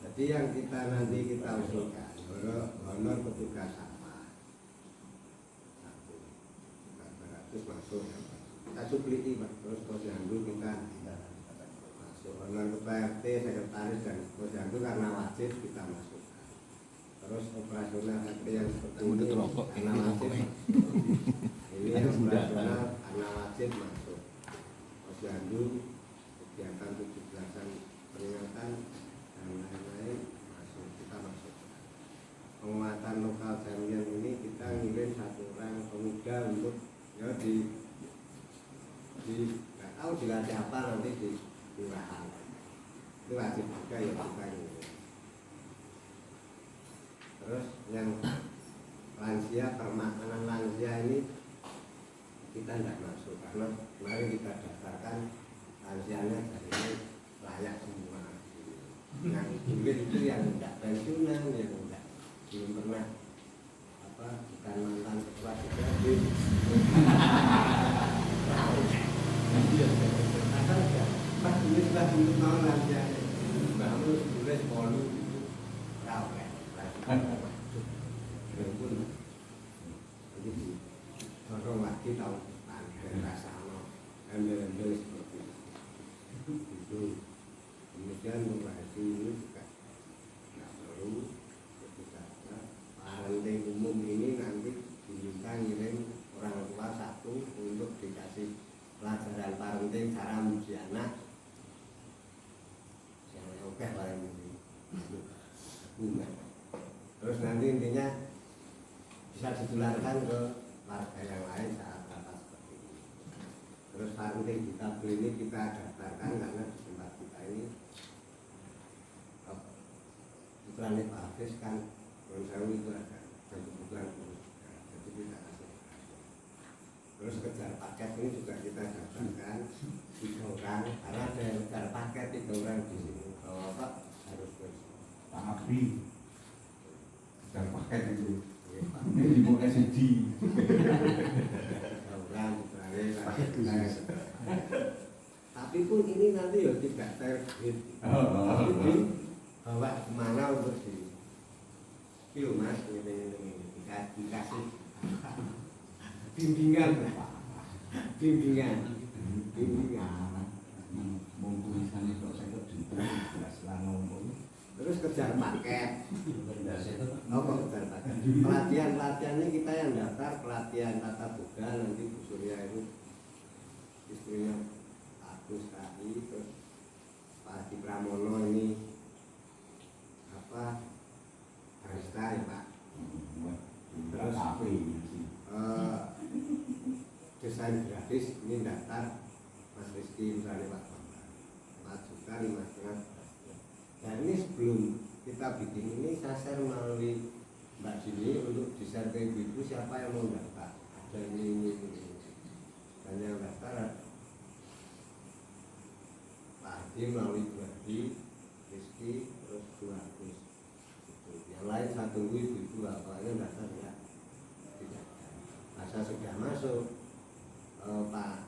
jadi yang kita nanti kita usulkan honor petugas sampah 1.400 masuk kita supliti Pak, terus posyandu kita masuk honor ketua RT, sekretaris dan posyandu karena wajib kita masukkan. Terus operasional RT yang seperti ini karena wajib ini yang operasional karena wajib masuk. Posyandu kegiatan 17-an peringatan dan lain-lain masuk, kita masuk. Penguatan lokal champion ini kita ngirim 1 orang pemuda untuk ya nggak tahu dilatih apa nanti di kelurahan. Itu wajib juga ya kita ngirim. Terus yang lansia, permakanan lansia ini kita tidak masuk karena kemarin kita daftarkan lansianya dari ini layak semua. Yang sulit itu yang tidak pensiunan, yang tidak belum pernah bukan mantan ketua juga Pak ini sudah untuk tahun lansia bangun tulis polu itu tahu kan pun jadi dorong lagi tahun depan dan rasa ambil seperti itu. Kemudian membahas ini juga tidak perlu ketika parenting umum ini nanti diminta ngirim orang tua 1 untuk dikasih pelajaran parenting cara mendidik anak yang oke paling ini. Terus nanti intinya bisa ditularkan ke warga yang lain saat rapat seperti ini. Terus parenting difabel ini kita daftarkan karena di tempat kita ini putranya Pak Hafiz kan Ronsawi itu ada dan kebetulan jadi kita kasih. Terus kejar paket ini juga kita daftarkan 3 orang karena ada yang kejar paket 3 orang di sini. Kalau Pak harus Pak Abdi dan paket itu ini dibuka SG orang tapi pun ini nanti ya tidak terbit tapi bawa kemana untuk di film mas ini dikasih bimbingan tulisannya kok saya juga jelas ngomong. Terus kejar paket kejar paket pelatihannya kita yang daftar pelatihan tata boga nanti Bu Surya itu istrinya Agus KI, terus Pak Haji Pramono ini barista ya Pak. Terus desain grafis ini daftar Mas Rizky misalnya Pak Bambang 4 juta 5,5. Dan ini sebelum kita bikin ini saya share melalui Mbak Jini untuk di-share ke ibu-ibu siapa yang mau daftar. Ada ini. Dan yang daftar Pak Haji melalui Bu Haji, Rizky, terus Bu Agus. Yang lain saya tunggu ibu-ibu apalagi daftar ya. Tidak. Masa sudah masuk Pak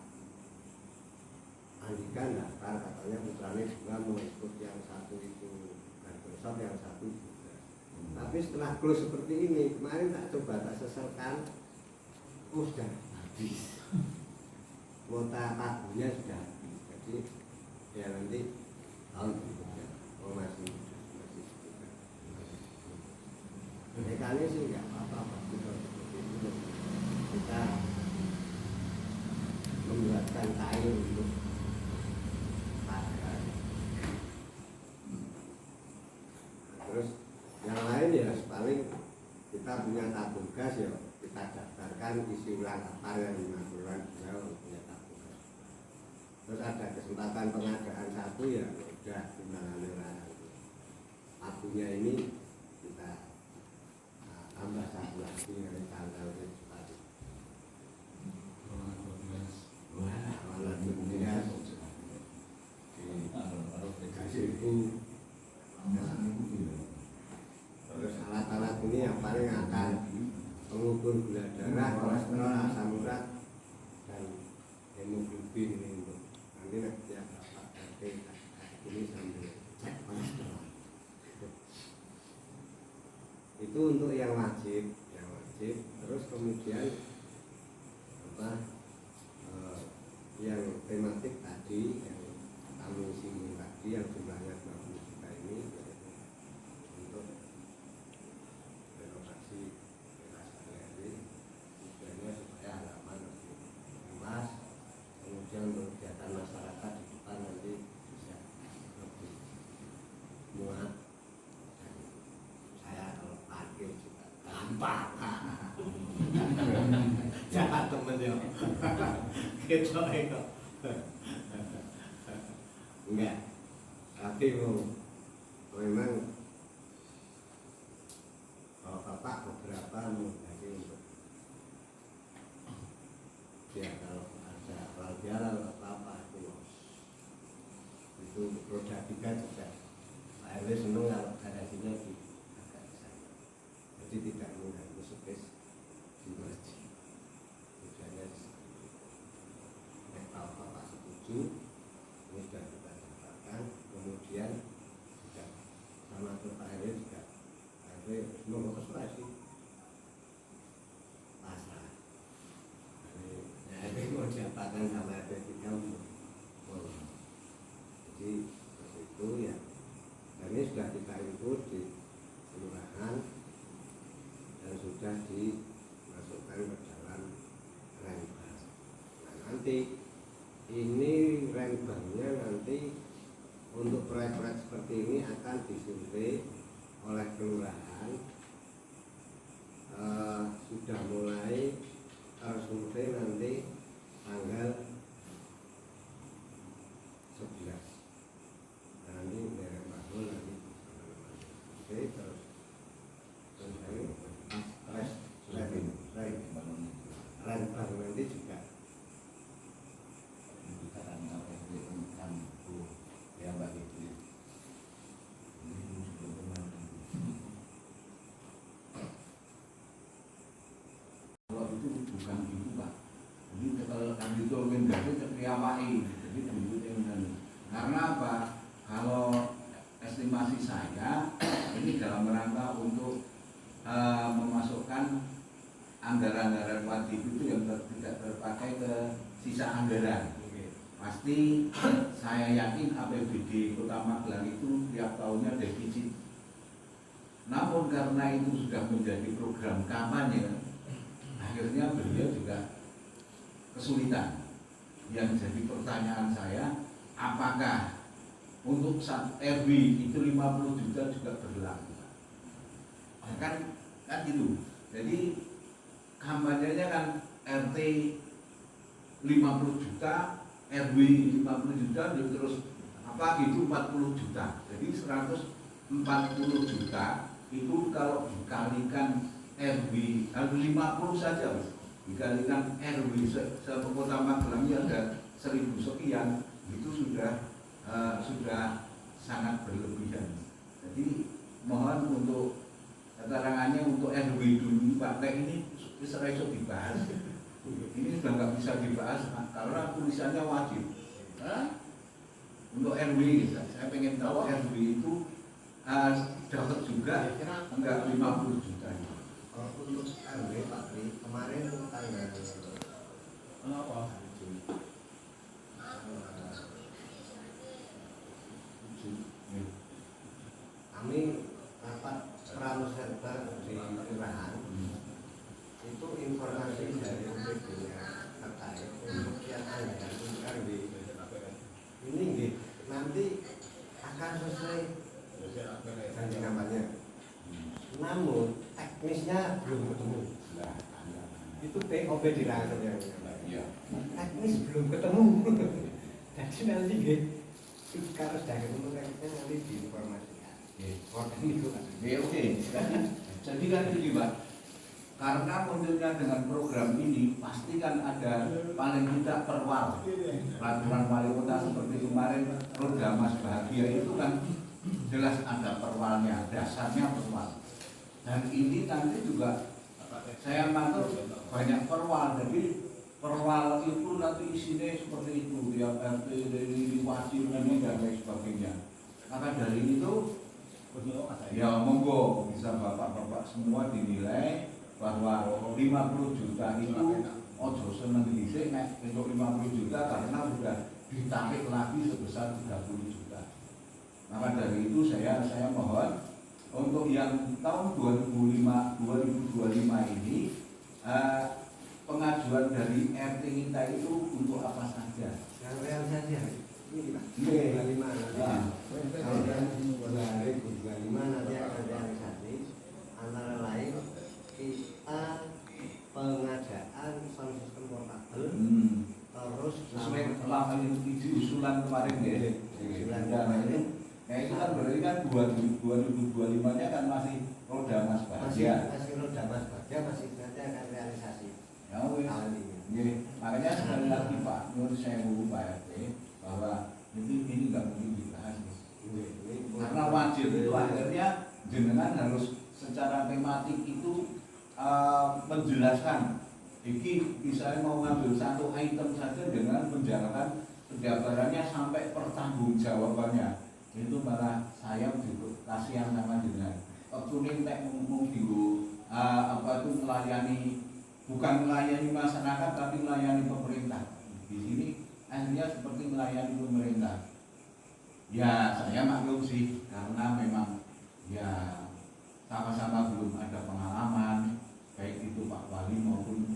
Andika daftar katanya putranya juga mau ikut yang 1 itu dan besok yang 1 juga. Tapi setelah close seperti ini kemarin tak coba tak seselkan sudah habis kuota pagunya sudah habis. Jadi ya nanti tahun berikutnya masih mereka sih nggak apa-apa kita membuatkan kayu untuk pagar kita punya tabung gas ya kita daftarkan isi ulang apa yang 50-an beliau punya tabung gas. Terus ada kesempatan pengadaan satu ya udah timbangan tabungnya ini kita tambah satu lagi dari tanggal tadi. Kemudian dikasih itu. Terus alat-alat ini yang paling akan mengukur gula darah, kolesterol, asam urat, dan hemoglobin ini untuk nanti ya Pak RT ini sambil cek kolesterol. Itu untuk yang wajib. Terus kemudian yang tematik tadi, yang kami singgung tadi, yang jumlahnya 20 juta ini untuk renovasi teras RW, tujuannya supaya halaman lebih luas, kemudian untuk kegiatan masyarakat di depan nanti bisa lebih muat. Dan saya kalau parkir juga gampang. Jangan temen ya. Gitu kok. Enggak. Tapi memang kalau Bapak beberapa menghendaki untuk ya kalau ada pelajaran atau apa itu roda 3 juga Pak RW senang kalau garasinya di agak di sana. Jadi tidak mengganggu space di masjid. Tujuannya kalau Bapak setuju ini sudah kita daftarkan, kemudian juga sama ke Pak RW juga Pak RW mau ke Sulawesi pasrah. Jadi mau diapakan sama RW 3 jadi seperti itu ya. Dan ini sudah kita input di kelurahan dan sudah dimasukkan ke dalam renbang. Nah nanti ini renbangnya nanti untuk proyek-proyek seperti ini akan disurvei oleh kelurahan. Sudah mulai tersurvei nanti tanggal 11. Nanti dari bangun nanti survei terus renbang nanti juga ya Mbak Ibu. Kalau itu bukan itu Pak. Jadi kalau kami itu mengendaki kepriawai, jadi kemudian karena apa? Kalau estimasi saya ini dalam rangka untuk memasukkan anggaran-anggaran wajib itu yang tidak terpakai ke sisa anggaran. Pasti saya yakin APBD Kota Magelang itu tiap tahunnya defisit. Namun karena itu sudah menjadi program kampanye, akhirnya beliau juga kesulitan. Yang jadi pertanyaan saya, apakah untuk RW itu 50 juta juga berlaku? Kan itu. Jadi kampanyenya kan RT 50 juta, RW 50 juta, terus apa gitu 40 juta. Jadi 140 juta itu kalau dikalikan RW 50 saja, dikalikan RW Kota Magelang ada 1000 sekian, itu sudah sangat berlebihan. Jadi mohon untuk keterangannya untuk RW dulu Pak Nek ini bisa dibahas. Ini sudah nggak bisa dibahas karena tulisannya wajib. Untuk RW, saya pengen tahu RW itu dapat juga enggak 50 juta. Untuk RW Pak Tri, kemarin tanggal kami rapat pramuserta di kelurahan. Itu informasi dari OPD-nya terkait pembuktian anggaran untuk RW ini nanti akan sesuai janji kampanye Namun teknisnya belum ketemu. Nah, Itu POB dirangkul ya. iya. Teknis belum ketemu. Jadi nanti kalau sudah ketemu teknisnya nanti diinformasikan. Itu kan. Oke. Jadi kan ini Pak, karena munculnya dengan program ini pasti kan ada paling tidak perwal peraturan wali kota seperti kemarin roda Mas Bahagia itu kan jelas ada perwalnya, dasarnya perwal. Dan ini nanti juga saya matur banyak perwal, jadi perwal itu nanti isinya seperti itu, ya RT, dari wajib ini dan lain sebagainya. Maka dari itu ya monggo bisa bapak-bapak semua dinilai bahwa 50 juta itu ojo seneng dhisik nek untuk 50 juta karena sudah ditarik lagi sebesar 30 juta. Maka dari itu saya mohon untuk yang tahun 2025 ini pengajuan dari RT kita itu untuk apa saja? Yang realisasi ini Pak. Iya. 25 nanti. Nah. Kalau yang 2025 nanti akan realisasi antara lain kita pengadaan sound system portable terus Sesuai usulan kemarin ya. Usulan Ya, kemarin. Nah itu kan berarti kan 2025 nya kan masih roda Mas Bahagia. Masih roda Mas Bahagia masih nanti akan realisasi Ya wis. tahun ini. Jadi, makanya sekali lagi Pak Nur saya Pak RT bahwa ini nggak mungkin dibahas. Karena wajib itu akhirnya jenengan harus secara tematik itu menjelaskan. Iki misalnya mau ngambil satu item saja dengan menjalankan penjabarannya sampai pertanggungjawabannya. Itu malah saya juga kasihan sama jenengan. Waktu ini ngomong apa itu melayani, bukan melayani masyarakat tapi melayani pemerintah. Di sini akhirnya seperti melayani pemerintah. Ya saya maklum sih karena memang ya sama-sama belum ada pengalaman baik itu Pak Wali maupun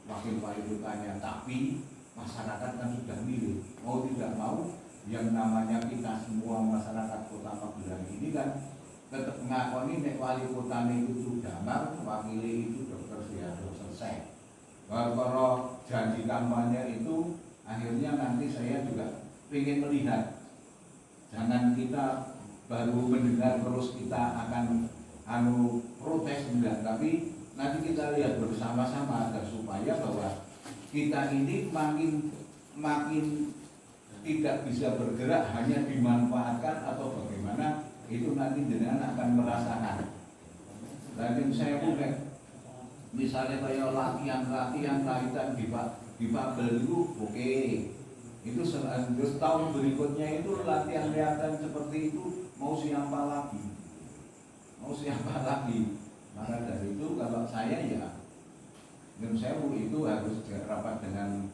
wakil wali kotanya, tapi masyarakat kan sudah milih mau tidak mau yang namanya kita semua masyarakat Kota Magelang ini kan tetap mengakoni nek wali kotanya itu sudah wakili itu Dr. Setiarto selesai. Kalau janji kampanye itu akhirnya nanti saya juga ingin melihat, jangan kita baru mendengar terus kita akan protes enggak, tapi nanti kita lihat bersama-sama agar supaya bahwa kita ini makin tidak bisa bergerak, hanya dimanfaatkan atau bagaimana itu nanti jenengan akan merasakan. Dan saya punya misalnya kayak latihan kaitan di Babel itu oke. Itu terus tahun berikutnya itu latihan seperti itu mau siapa lagi. Maka dari itu kalau saya ya dan saya itu harus rapat dengan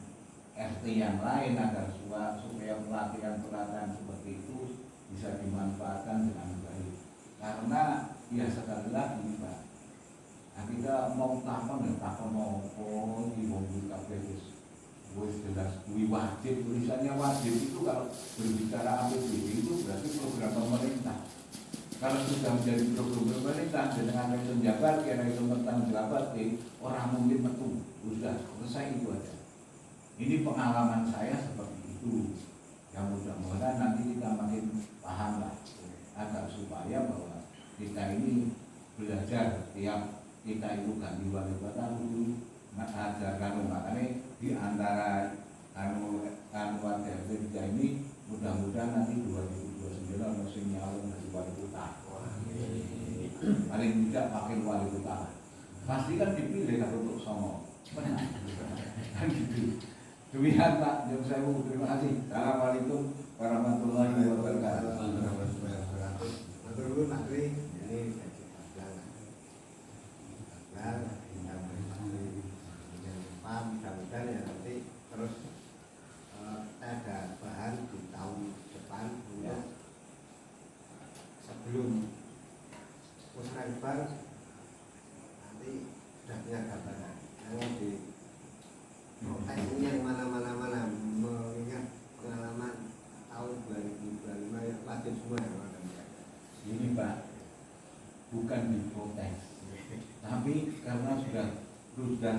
RT yang lain agar supaya pelatihan seperti itu bisa dimanfaatkan dengan baik. Karena ya sekali lagi Pak, nah kita mau takon mau di wong kabeh wis jelas wajib, tulisannya wajib itu kalau berbicara APBD itu berarti program pemerintah. Kalau sudah menjadi program pemerintah dengan itu menjabat, kira itu tentang jabat, orang mungkin metu, sudah selesai itu aja. Ini pengalaman saya seperti itu. Yang mudah-mudahan nanti kita makin paham lah, agar supaya bahwa kita ini belajar tiap kita itu ganti wali kota dulu, ajarkan makanya di antara warga kita ini mudah-mudahan nanti 2029 musim nyalon dari wali kota. Paling tidak wakil wali kota. Pasti kan dipilih kalau untuk Songo. Kan gitu. Demikian Pak, yang saya mau terima kasih. Assalamualaikum warahmatullahi wabarakatuh. Matur nuwun Pak Tri, ini mudah-mudahan ya nanti terus ada bahan di tahun depan untuk sebelum musrenbang nanti sudah punya gambaran. Jangan di protes ini yang mana mengingat pengalaman tahun 2025 yang wajib semua yang akan dijaga. Ini Pak, bukan diprotes. Tapi karena sudah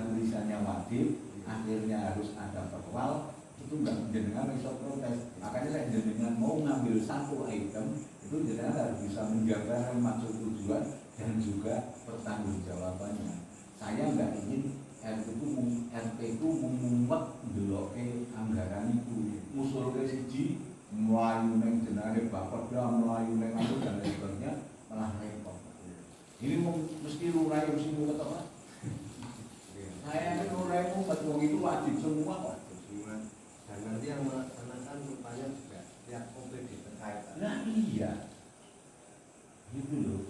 tulisannya wajib, akhirnya harus ada perwal, itu nggak jenengan bisa protes. Makanya saya jenengan mau ngambil satu item, itu jenengan harus bisa menjaga maksud tujuan dan juga pertanggungjawabannya. Saya nggak ingin RP itu mengumpet ndeloke anggaran itu, usulnya siji melayu neng jenenge Bapeda, melayu neng aku dan lain sebagainya, malah repot. Ini mesti lurai mesti ngumpet apa? Saya ini lurai ngumpet, wong itu wajib semua kok. Dan nanti yang melaksanakan rupanya juga tiap OPD terkait. Nah iya, gitu loh.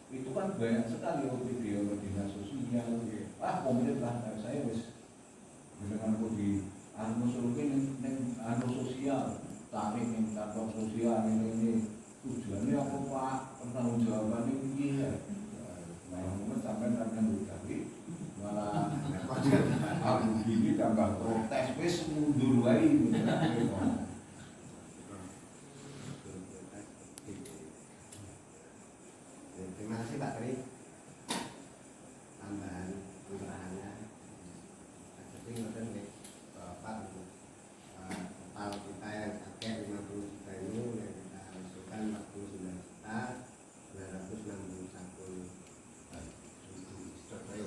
Itu kan banyak sekali OPD dinas sosial. Ah pemerintah saya wis dengan aku di anu solusi anu sosial, tarik yang kantor sosial ini tujuannya apa Pak? Pertanggungjawabannya ini ya. Nah yang sampai tapi malah aku gini tambah protes wis mundur wae. Terima kasih Pak Tri. Tambahan pencerahannya. Jadi ngoten nggih Bapak untuk total kita yang pakai 50 juta ini yang kita usulkan 49 juta 961.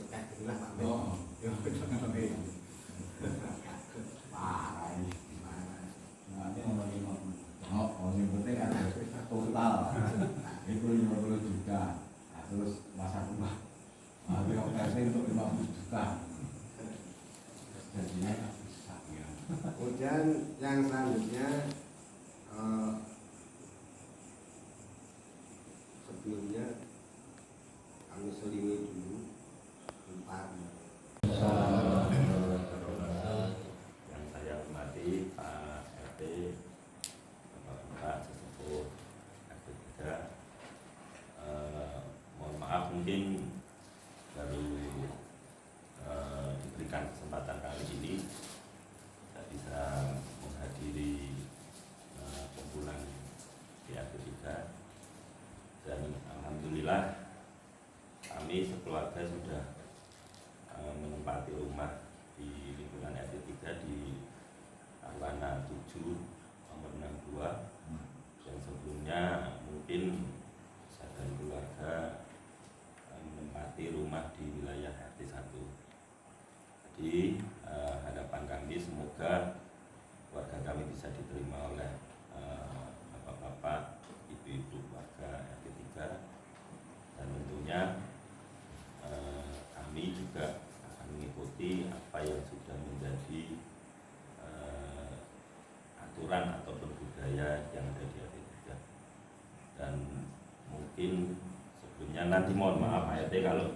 Itulah Pak Ben. Oh. Yo Parah ini. Nanti nomor 50. Oh, yang penting ada total. Itu 50 juta. Nah, terus masa rumah. Tapi OPC untuk 50 juta. Jadinya bisa ya. Kemudian yang selanjutnya sebelumnya kami selimi dulu empat. Yang saya hormati Pak RT, Bapak sesepuh RT 3. Mohon maaf mungkin baru diberikan kesempatan kali ini tidak bisa menghadiri kumpulan di RT 3, dan alhamdulillah kami sekeluarga sudah menempati rumah di lingkungan RT 3 di Arwana 7 nomor 62, yang sebelumnya mungkin saya dan keluarga menempati rumah di wilayah RT 1. Jadi harapan kami semoga keluarga kami bisa diterima oleh bapak-bapak, ibu-ibu warga RT 3, dan tentunya kami juga akan mengikuti apa yang sudah menjadi aturan ataupun budaya yang ada di RT 3. Dan mungkin sebelumnya nanti mohon maaf Pak RT kalau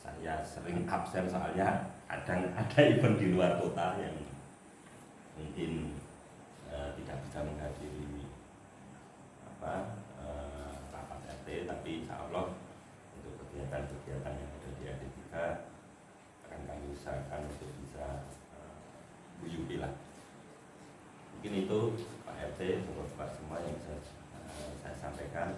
saya sering absen, soalnya ada event di luar kota yang mungkin tidak bisa menghadiri rapat RT, tapi insya Allah untuk kegiatan-kegiatan yang ada di RT 3 akan kami usahakan untuk bisa buyubi lah. Mungkin itu Pak RT, Bapak semua yang bisa saya sampaikan.